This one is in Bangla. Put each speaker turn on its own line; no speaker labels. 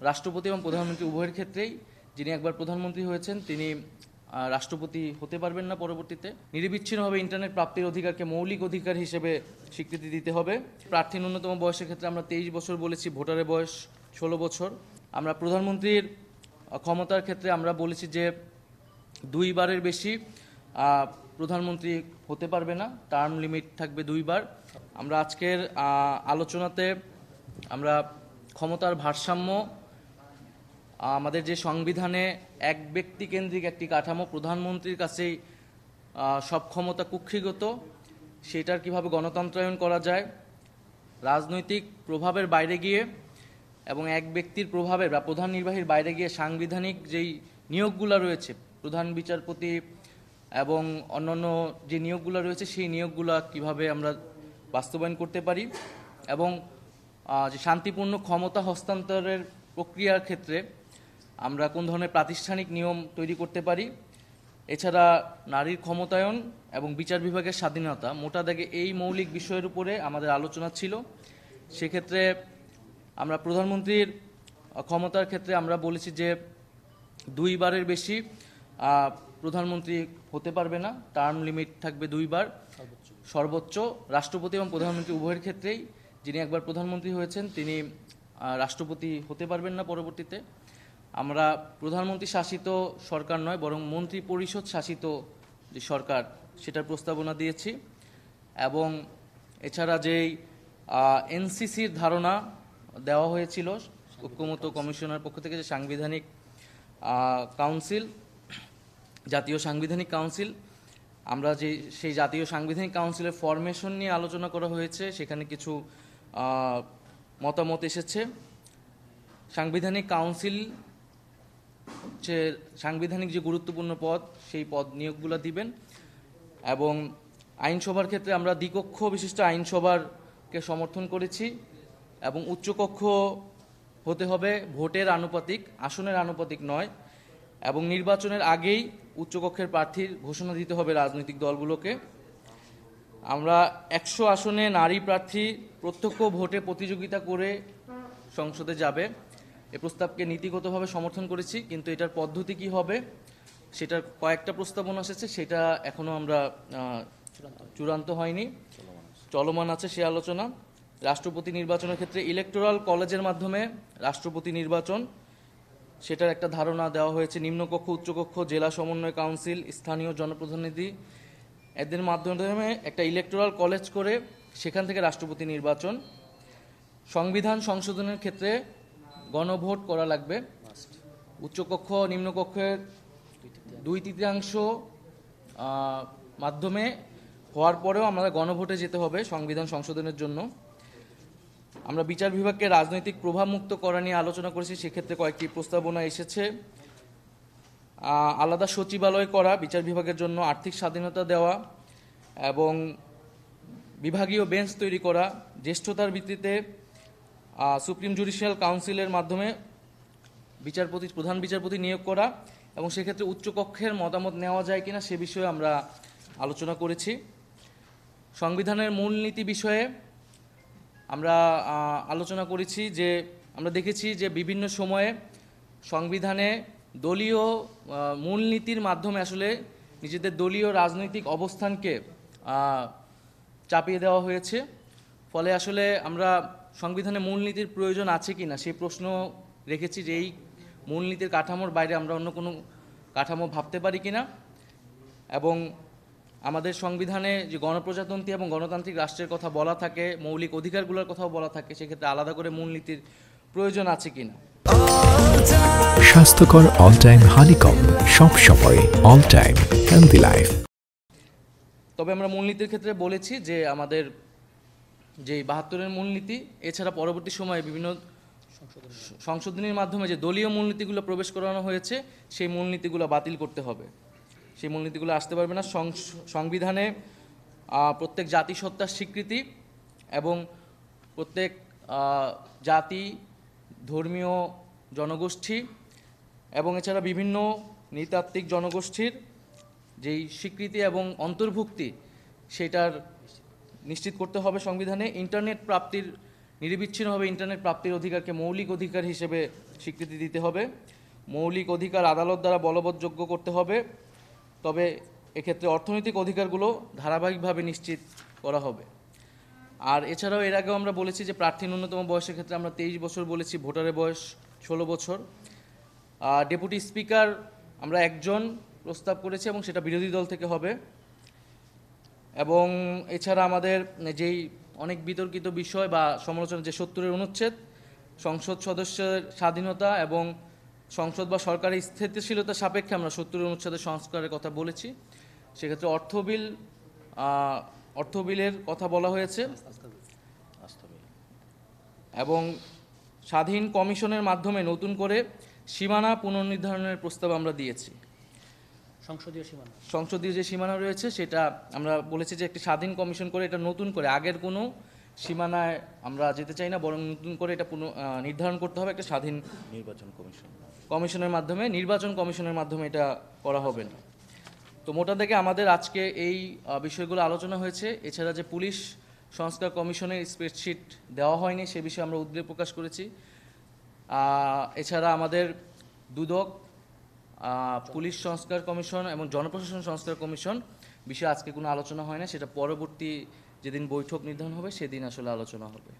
রাষ্ট্রপতি এবং প্রধানমন্ত্রী উভয়ের ক্ষেত্রেই যিনি একবার প্রধানমন্ত্রী হয়েছেন তিনি রাষ্ট্রপতি হতে পারবেন না পরবর্তীতে। নিরবিচ্ছিন্নভাবে ইন্টারনেট প্রাপ্তির অধিকারকে মৌলিক অধিকার হিসেবে স্বীকৃতি দিতে হবে। প্রার্থীর ন্যূনতম বয়সের ক্ষেত্রে আমরা 23 বছর বলেছি, ভোটারের বয়স 16 বছর। আমরা প্রধানমন্ত্রীর ক্ষমতার ক্ষেত্রে আমরা বলেছি যে 2 বারের বেশি প্রধানমন্ত্রী হতে পারবে না, টার্ম লিমিট থাকবে 2 বার। আমরা আজকের আলোচনাতে আমরা ক্ষমতার ভারসাম্য, আমাদের যে সংবিধানে এক ব্যক্তি কেন্দ্রিক একটি কাঠামো, প্রধানমন্ত্রীর কাছেই সব ক্ষমতা কুক্ষিগত, সেটার কিভাবে গণতন্ত্রায়ন করা যায়, রাজনৈতিক প্রভাবের বাইরে গিয়ে এবং এক ব্যক্তির প্রভাবের বা প্রধান নির্বাহীর বাইরে গিয়ে সাংবিধানিক যেই নিয়োগগুলো রয়েছে, প্রধান বিচারপতি এবং অন্যান্য যে নিয়োগগুলো রয়েছে, সেই নিয়োগগুলো কিভাবে আমরা বাস্তবায়ন করতে পারি এবং যে শান্তিপূর্ণ ক্ষমতা হস্তান্তরের প্রক্রিয়ার ক্ষেত্রে আমরা কোন ধরনের প্রাতিষ্ঠানিক নিয়ম তৈরি করতে পারি। এছাড়া নারীর ক্ষমতায়ন এবং বিচার বিভাগের স্বাধীনতা, মোটা দাগে এই মৌলিক বিষয়ের উপরে আমাদের আলোচনা ছিল। সেক্ষেত্রে আমরা প্রধানমন্ত্রীর ক্ষমতার ক্ষেত্রে আমরা বলেছি যে 2 বারের বেশি প্রধানমন্ত্রী হতে পারবে না, টার্ম লিমিট থাকবে 2 বার সর্বোচ্চ। রাষ্ট্রপতি এবং প্রধানমন্ত্রী উভয়ের ক্ষেত্রেই যিনি একবার প্রধানমন্ত্রী হয়েছেন তিনি রাষ্ট্রপতি হতে পারবেন না পরবর্তীতে। আমরা প্রধানমন্ত্রী শাসিত সরকার নয়, বরং মন্ত্রী পরিষদ শাসিত যে সরকার, সেটার প্রস্তাবনা দিয়েছি। এবং এছাড়া যেই এনসিসির ধারণা দেওয়া হয়েছিল ঐক্যমত্য কমিশনের পক্ষ থেকে, যে সাংবিধানিক কাউন্সিল, জাতীয় সাংবিধানিক কাউন্সিল, আমরা সেই জাতীয় সাংবিধানিক কাউন্সিলের ফরমেশন নিয়ে আলোচনা করা হয়েছে। সেখানে কিছু মতামত এসেছে। সাংবিধানিক কাউন্সিল হচ্ছে সাংবিধানিক যে গুরুত্বপূর্ণ পদ, সেই পদ নিয়োগগুলো দিবেন। এবং আইনসভার ক্ষেত্রে আমরা দ্বিকক্ষ বিশিষ্ট আইনসভাকে সমর্থন করেছি এবং উচ্চকক্ষ হতে হবে ভোটের আনুপাতিক, আসনের আনুপাতিক নয়। এবং নির্বাচনের আগেই উচ্চকক্ষের প্রার্থীর ঘোষণা দিতে হবে রাজনৈতিক দলগুলোকে। আমরা 100 আসনে নারী প্রার্থী প্রত্যক্ষ ভোটে প্রতিযোগিতা করে সংসদে যাবে, এ প্রস্তাবকে নীতিগতভাবে সমর্থন করেছি, কিন্তু এটার পদ্ধতি কি হবে সেটার কয়েকটা প্রস্তাবনা এসেছে, সেটা এখনো আমরা চূড়ান্ত হয়নি, চলমান আছে সে আলোচনা। রাষ্ট্রপতি নির্বাচনের ক্ষেত্রে ইলেকটোরাল কলেজের মাধ্যমে রাষ্ট্রপতি নির্বাচন, সেটার একটা ধারণা দেওয়া হয়েছে। নিম্নকক্ষ, উচ্চকক্ষ, জেলা সমন্বয় কাউন্সিল, স্থানীয় জনপ্রতিনিধি, এদের মাধ্যমে একটা ইলেকটোরাল কলেজ করে সেখান থেকে রাষ্ট্রপতি নির্বাচন। সংবিধান সংশোধনের ক্ষেত্রে গণভোট করা লাগবে। উচ্চকক্ষ নিম্নকক্ষের 2/3 মাধ্যমে হওয়ার পরেও আমাদের গণভোটে যেতে হবে সংবিধান সংশোধনের জন্য। আমরা বিচার বিভাগকে রাজনৈতিক প্রভাব মুক্ত করা নিয়ে আলোচনা করেছি, সেক্ষেত্রে কয়েকটি প্রস্তাবনা এসেছে। আলাদা সচিবালয় করা, বিচার বিভাগের জন্য আর্থিক স্বাধীনতা দেওয়া এবং বিভাগীয় বেঞ্চ তৈরি করা, জ্যেষ্ঠতার ভিত্তিতে সুপ্রিম জুডিশিয়াল কাউন্সিলের মাধ্যমে প্রধান বিচারপতি নিয়োগ করা এবং সেক্ষেত্রে উচ্চকক্ষের মতামত নেওয়া যায় কিনা সে বিষয়ে আমরা আলোচনা করেছি। সংবিধানের মূলনীতি বিষয়ে আমরা আলোচনা করেছি যে আমরা দেখেছি যে বিভিন্ন সময়ে সংবিধানে দলীয় মূলনীতির মাধ্যমে আসলে নিজেদের দলীয় রাজনৈতিক অবস্থানকে চাপিয়ে দেওয়া হয়েছে। ফলে আসলে আমরা সংবিধানে মূলনীতির প্রয়োজন আছে কিনা সেই প্রশ্ন রেখেছি, যে এই মূলনীতির কাঠামোর বাইরে আমরা অন্য কোনো কাঠামো ভাবতে পারি কিনা। এবং আমাদের সংবিধানে যে গণপ্রজাতন্ত্রী এবং গণতান্ত্রিক রাষ্ট্রের কথা বলা থাকে, মৌলিক অধিকারগুলোর কথাও বলা থাকে, সেক্ষেত্রে আলাদা করে মূলনীতির প্রয়োজন আছে কিনা।
স্বাস্থ্যকর অল টাইম হানিকম, সব সময় অল টাইম হেলদি লাইফ।
তবে আমরা মূলনীতির ক্ষেত্রে বলেছি যে আমাদের যে 72-এর মূলনীতি, এছাড়া পরবর্তী সময়ে বিভিন্ন সংশোধনীর মাধ্যমে যে দলীয় মূলনীতিগুলো প্রবেশ করানো হয়েছে, সেই মূলনীতিগুলো বাতিল করতে হবে, সেই মূলনীতিগুলো আসতে পারবে না। সংবিধানে প্রত্যেক জাতিসত্তার স্বীকৃতি এবং প্রত্যেক জাতি, ধর্মীয় জনগোষ্ঠী এবং এছাড়া বিভিন্ন নৃতাত্ত্বিক জনগোষ্ঠীর যেই স্বীকৃতি এবং অন্তর্ভুক্তি, সেটার নিশ্চিত করতে হবে সংবিধানে। ইন্টারনেট প্রাপ্তির নিরবিচ্ছিন্নভাবে ইন্টারনেট প্রাপ্তির অধিকারকে মৌলিক অধিকার হিসেবে স্বীকৃতি দিতে হবে। মৌলিক অধিকার আদালত দ্বারা বলবৎযোগ্য করতে হবে, তবে এক্ষেত্রে অর্থনৈতিক অধিকারগুলো ধারাবাহিকভাবে নিশ্চিত করা হবে। আর এছাড়াও এর আগেও আমরা বলেছি যে প্রার্থী ন্যূনতম বয়সের ক্ষেত্রে আমরা 23 বছর বলেছি, ভোটারের বয়স 16 বছর। ডেপুটি স্পিকার আমরা একজন প্রস্তাব করেছি এবং সেটা বিরোধী দল থেকে হবে। এবং এছাড়া আমাদের যেই অনেক বিতর্কিত বিষয় বা সমালোচনা, যে 70-এর অনুচ্ছেদ, সংসদ সদস্যের স্বাধীনতা এবং সংসদ বা সরকারের স্থিতিশীলতা সাপেক্ষে আমরা 70-এর অনুচ্ছেদের সংস্কারের কথা বলেছি। সেক্ষেত্রে অর্থ বিলের কথা বলা হয়েছে এবং স্বাধীন কমিশনের মাধ্যমে নতুন করে সীমানা পুনর্নির্ধারণের প্রস্তাব আমরা দিয়েছি। সংসদীয় যে সীমানা রয়েছে সেটা আমরা বলেছি যে একটি স্বাধীন কমিশন করে এটা নতুন করে, আগের কোনো সীমানায় আমরা যেতে চাই না, বরং নতুন করে এটা নির্ধারণ করতে হবে একটা স্বাধীন কমিশনের মাধ্যমে, নির্বাচন কমিশনের মাধ্যমে এটা করা হবে না। তো মোটা থেকে আমাদের আজকে এই বিষয়গুলো আলোচনা হয়েছে। এছাড়া যে পুলিশ সংস্কার কমিশনের স্প্রেডশিট দেওয়া হয়নি সে বিষয়ে আমরা উদ্বেগ প্রকাশ করেছি। এছাড়া আমাদের দুদক, পুলিশ সংস্কার কমিশন এবং জনপ্রশাসন সংস্কার কমিশন বিষয়ে আজকে কোনো আলোচনা হয় না, সেটা পরবর্তী যেদিন বৈঠক নির্ধারণ হবে সেদিন আসলে আলোচনা হবে।